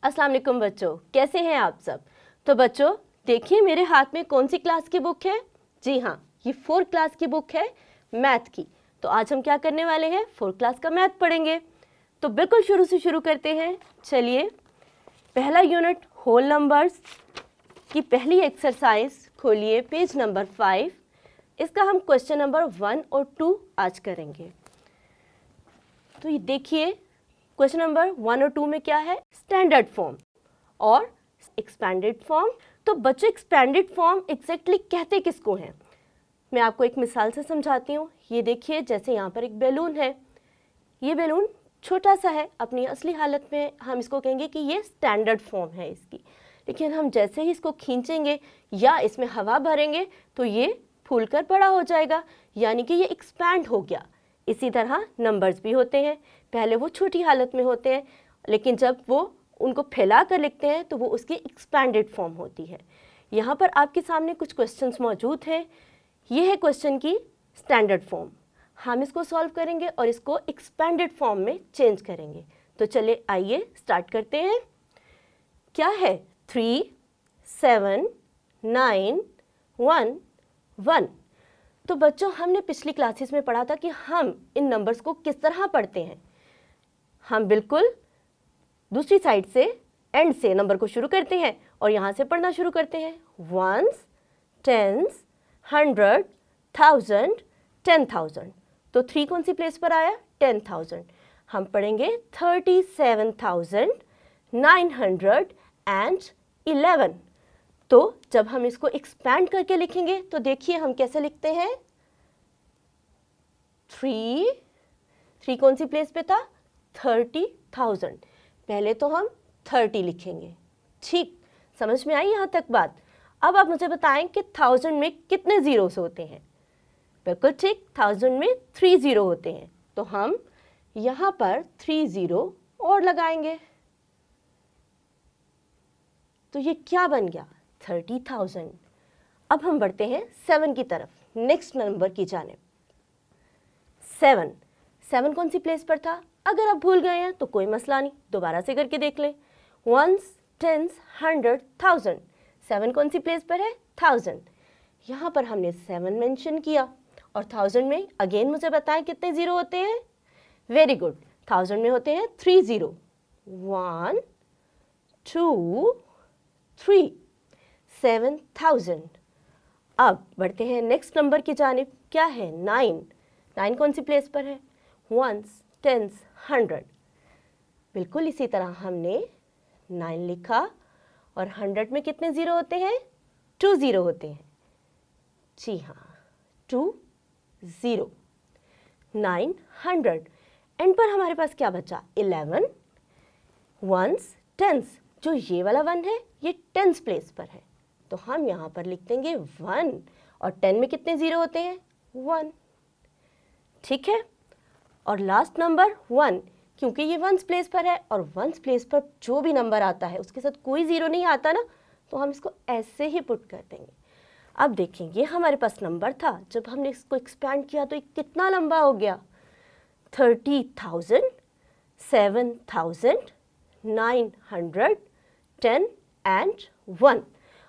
अस्सलाम वालेकुम बच्चों, कैसे हैं आप सब। तो बच्चों देखिए मेरे हाथ में कौन सी क्लास की बुक है। जी हाँ, ये 4th क्लास की बुक है मैथ की। तो आज हम क्या करने वाले हैं, 4th क्लास का मैथ पढ़ेंगे। तो बिल्कुल शुरू से शुरू करते हैं। चलिए, पहला यूनिट होल नंबर्स की पहली एक्सरसाइज खोलिए, पेज नंबर 5। इसका हम क्वेश्चन नंबर 1 और 2 आज करेंगे। तो ये देखिए, क्वेश्चन नंबर 1 और 2 में क्या है, स्टैंडर्ड फॉर्म और एक्सपैंडेड फॉर्म। तो बच्चों एक्सपैंडेड फॉर्म एग्जैक्टली कहते किसको हैं, मैं आपको एक मिसाल से समझाती हूँ। ये देखिए, जैसे यहाँ पर एक बैलून है, ये बैलून छोटा सा है, अपनी असली हालत में हम इसको कहेंगे कि ये स्टैंडर्ड फॉर्म है इसकी। लेकिन हम जैसे ही इसको खींचेंगे या इसमें हवा भरेंगे तो ये फूलकर बड़ा हो जाएगा, यानी कि ये एक्सपैंड हो गया। इसी तरह नंबर्स भी होते हैं, पहले वो छोटी हालत में होते हैं, लेकिन जब वो उनको फैला कर लिखते हैं तो वो उसकी एक्सपैंडेड फॉर्म होती है। यहाँ पर आपके सामने कुछ क्वेश्चंस मौजूद हैं। ये है क्वेश्चन की स्टैंडर्ड फॉर्म, हम इसको सॉल्व करेंगे और इसको एक्सपैंडेड फॉर्म में चेंज करेंगे। तो चलिए आइए स्टार्ट करते हैं। क्या है, 3 7 9 1 1। तो बच्चों हमने पिछली क्लासेस में पढ़ा था कि हम इन नंबर्स को किस तरह पढ़ते हैं। हम बिल्कुल दूसरी साइड से, एंड से नंबर को शुरू करते हैं और यहाँ से पढ़ना शुरू करते हैं। Ones, tens, 100, 1000, 10,000। तो 3 कौन सी प्लेस पर आया, 10,000। हम पढ़ेंगे 37,911। तो जब हम इसको एक्सपैंड करके लिखेंगे तो देखिए हम कैसे लिखते हैं। 3 कौन सी प्लेस पे था, 30,000। पहले तो हम 30 लिखेंगे। ठीक, समझ में आई यहाँ तक बात। अब आप मुझे बताएं कि 1000 में कितने जीरोस होते हैं। बिल्कुल ठीक, 1000 में 3 जीरो होते हैं। तो हम यहाँ पर 3 जीरो और लगाएंगे। तो ये क्या बन गया, 30,000। अब हम बढ़ते हैं 7 की तरफ, नेक्स्ट नंबर की जानिब। 7 कौन सी प्लेस पर था। अगर आप भूल गए हैं तो कोई मसला नहीं, दोबारा से करके देख लें। Once, tens, 100, 1000। 7 कौन सी प्लेस पर है, 1000। यहाँ पर हमने 7 मेंशन किया और 1000 में अगेन मुझे बताएं कितने जीरो होते हैं। वेरी गुड, 1000 में होते हैं 3 जीरो। 1 2 3, 7000। अब बढ़ते हैं नेक्स्ट नंबर की जानिब। क्या है, 9 कौन सी प्लेस पर है, वंस, टेंस, 100। बिल्कुल इसी तरह हमने 9 लिखा और 100 में कितने ज़ीरो होते हैं, 2 ज़ीरो होते हैं। जी हाँ, 2 0 900। एंड पर हमारे पास क्या बचा, 11 वंस, टेंस। जो ये वाला 1 है ये टेंस प्लेस पर है, तो हम यहाँ पर लिख देंगे 1। और 10 में कितने ज़ीरो होते हैं, 1। ठीक है, और लास्ट नंबर 1, क्योंकि ये वंस प्लेस पर है और वंस प्लेस पर जो भी नंबर आता है उसके साथ कोई ज़ीरो नहीं आता ना, तो हम इसको ऐसे ही पुट कर देंगे। अब देखेंगे हमारे पास नंबर था, जब हमने इसको एक्सपैंड किया तो ये कितना लंबा हो गया, 30,000, 7,000, 900, 10 एंड 1।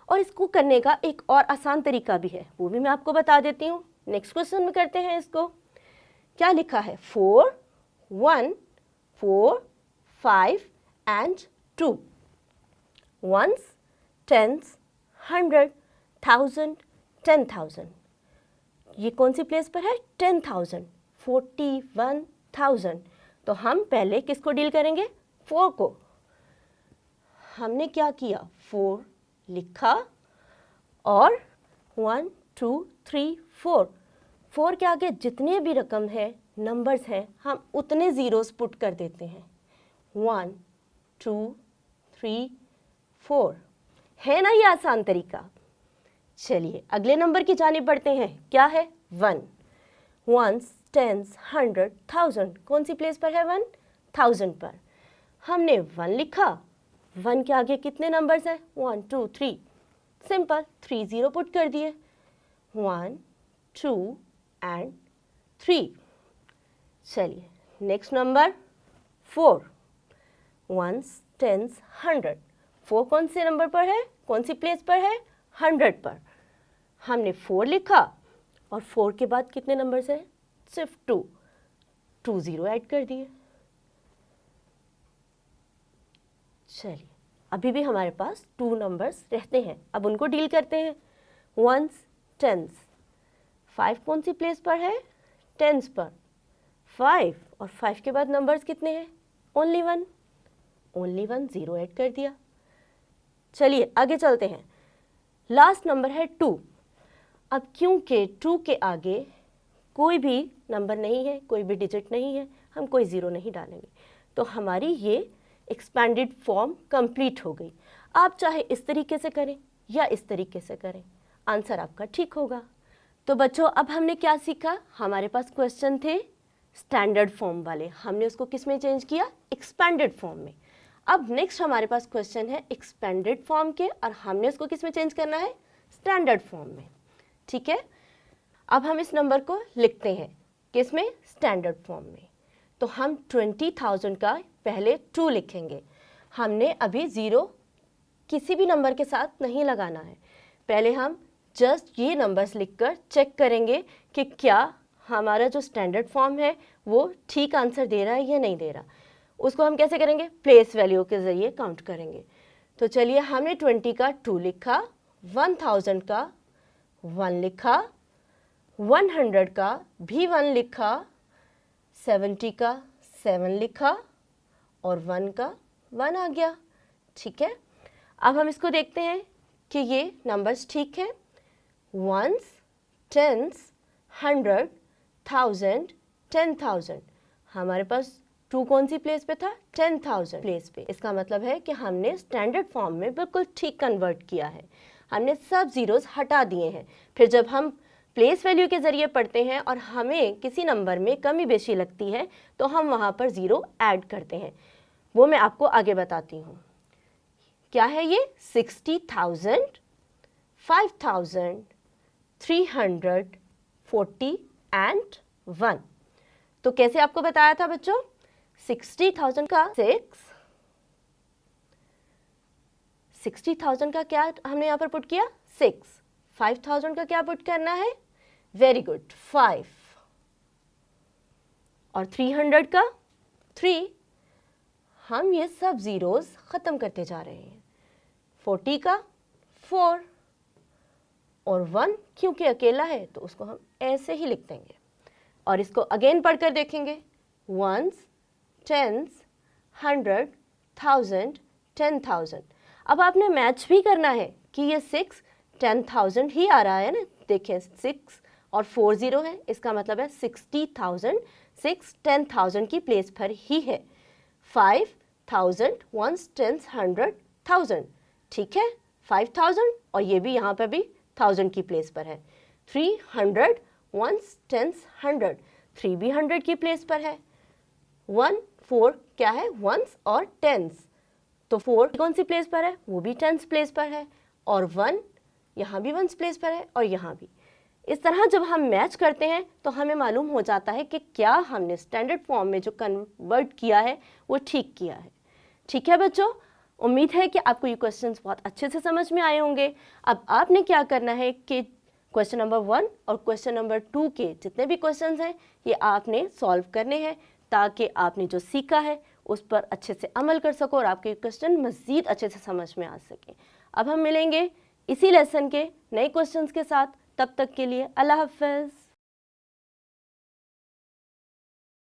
और इसको करने का एक और आसान तरीका भी है, वो भी मैं आपको बता देती हूँ। नेक्स्ट क्वेश्चन में करते हैं इसको। क्या लिखा है, 4 1 4 5 एंड 2। Once, tens, 100, 1000, 10,000। ये कौन सी प्लेस पर है, 10,000, 41,000। तो हम पहले किसको डील करेंगे, 4 को। हमने क्या किया, 4 लिखा और 1 2 3 4 के आगे जितने भी रकम है, नंबर्स हैं, हम उतने ज़ीरोस पुट कर देते हैं। 1 2 3 4 है ना, ये आसान तरीका। चलिए अगले नंबर की जानिब बढ़ते हैं। क्या है, 1 वंस, टेंस, 100, 1000। कौन सी प्लेस पर है, 1 1000 पर। हमने 1 लिखा, 1 के आगे कितने नंबर्स हैं, 1 2 3। सिंपल, 3 ज़ीरो पुट कर दिए, 1 2 एंड 3। चलिए नेक्स्ट नंबर 4 वंस, टेंस 100। 4 कौन से नंबर पर है, कौन सी प्लेस पर है, 100 पर। हमने 4 लिखा और 4 के बाद कितने नंबर्स हैं, सिर्फ 2 0 ऐड कर दिए। चलिए अभी भी हमारे पास 2 नंबर्स रहते हैं, अब उनको डील करते हैं। Ones, tense. 5 कौन सी प्लेस पर है, टेंस पर। 5 और 5 के बाद नंबर्स कितने हैं, ओनली 1 0 ऐड कर दिया। चलिए आगे चलते हैं। लास्ट नंबर है 2। अब क्योंकि 2 के आगे कोई भी नंबर नहीं है, कोई भी डिजिट नहीं है, हम कोई ज़ीरो नहीं डालेंगे, तो हमारी ये एक्सपेंडेड फॉर्म कंप्लीट हो गई। आप चाहे इस तरीके से करें या इस तरीके से करें, आंसर आपका ठीक होगा। तो बच्चों अब हमने क्या सीखा, हमारे पास क्वेश्चन थे स्टैंडर्ड फॉर्म वाले, हमने उसको किस में चेंज किया, एक्सपेंडेड फॉर्म में। अब नेक्स्ट हमारे पास क्वेश्चन है एक्सपेंडेड फॉर्म के, और हमने उसको किस में चेंज करना है, स्टैंडर्ड फॉर्म में। ठीक है, अब हम इस नंबर को लिखते हैं किस में, स्टैंडर्ड फॉर्म में। तो हम 20,000 का पहले 2 लिखेंगे। हमने अभी 0 किसी भी नंबर के साथ नहीं लगाना है, पहले हम जस्ट ये नंबर्स लिखकर चेक करेंगे कि क्या हमारा जो स्टैंडर्ड फॉर्म है वो ठीक आंसर दे रहा है या नहीं दे रहा। उसको हम कैसे करेंगे, प्लेस वैल्यू के ज़रिए काउंट करेंगे। तो चलिए हमने 20 का 2 लिखा, 1000 का 1 लिखा, 100 का भी 1 लिखा, 70 का 7 लिखा और 1 का 1 आ गया। ठीक है, अब हम इसको देखते हैं कि ये नंबर्स ठीक है। Ones, tens, 100, 1000, 10,000। हमारे पास 2 कौन सी प्लेस पे था, 10,000 प्लेस पे। इसका मतलब है कि हमने स्टैंडर्ड फॉर्म में बिल्कुल ठीक कन्वर्ट किया है, हमने सब ज़ीरोज़ हटा दिए हैं। फिर जब हम प्लेस वैल्यू के ज़रिए पढ़ते हैं और हमें किसी नंबर में कमी बेशी लगती है तो हम वहाँ पर ज़ीरो ऐड करते हैं, वो मैं आपको आगे बताती हूँ। क्या है ये, 60,000, 5,000, 340 एंड 1। तो कैसे आपको बताया था बच्चों, 60,000 का 60,000 का क्या हमने यहाँ पर पुट किया, 6। 5,000 का क्या पुट करना है, वेरी गुड, 5। और 300 का 3। हम ये सब ज़ीरोज़ ख़त्म करते जा रहे हैं। 40 का 4 और 1 क्योंकि अकेला है तो उसको हम ऐसे ही लिख देंगे और इसको अगेन पढ़कर देखेंगे। Ones, tens, 100, 1000, 10,000। अब आपने मैच भी करना है कि ये 6 10,000 ही आ रहा है ना, देखिए 6 और 4 0 है, इसका मतलब है 60,000 6 10,000 की प्लेस पर ही है। 5,000 1s 10s 100 1000, ठीक है, 5,000 और ये भी यहाँ पर भी 1000 की प्लेस पर है। 300 1s 10s 100, 3 भी 100 की प्लेस पर है। 1 4 क्या है, 1s और 10s, तो 4 कौन सी प्लेस पर है, वो भी 10s प्लेस पर है, और 1 यहाँ भी 1s प्लेस पर है और यहाँ भी। इस तरह जब हम मैच करते हैं तो हमें मालूम हो जाता है कि क्या हमने स्टैंडर्ड फॉर्म में जो कन्वर्ट किया है वो ठीक किया है। ठीक है बच्चों, उम्मीद है कि आपको ये क्वेश्चंस बहुत अच्छे से समझ में आए होंगे। अब आपने क्या करना है कि क्वेश्चन नंबर 1 और क्वेश्चन नंबर 2 के जितने भी क्वेश्चंस हैं ये आपने सॉल्व करने हैं ताकि आपने जो सीखा है उस पर अच्छे से अमल कर सको और आपके क्वेश्चन मज़ीद अच्छे से समझ में आ सके। अब हम मिलेंगे इसी लेसन के नए क्वेश्चंस के साथ, तब तक के लिए अल्लाह हाफ़िज़।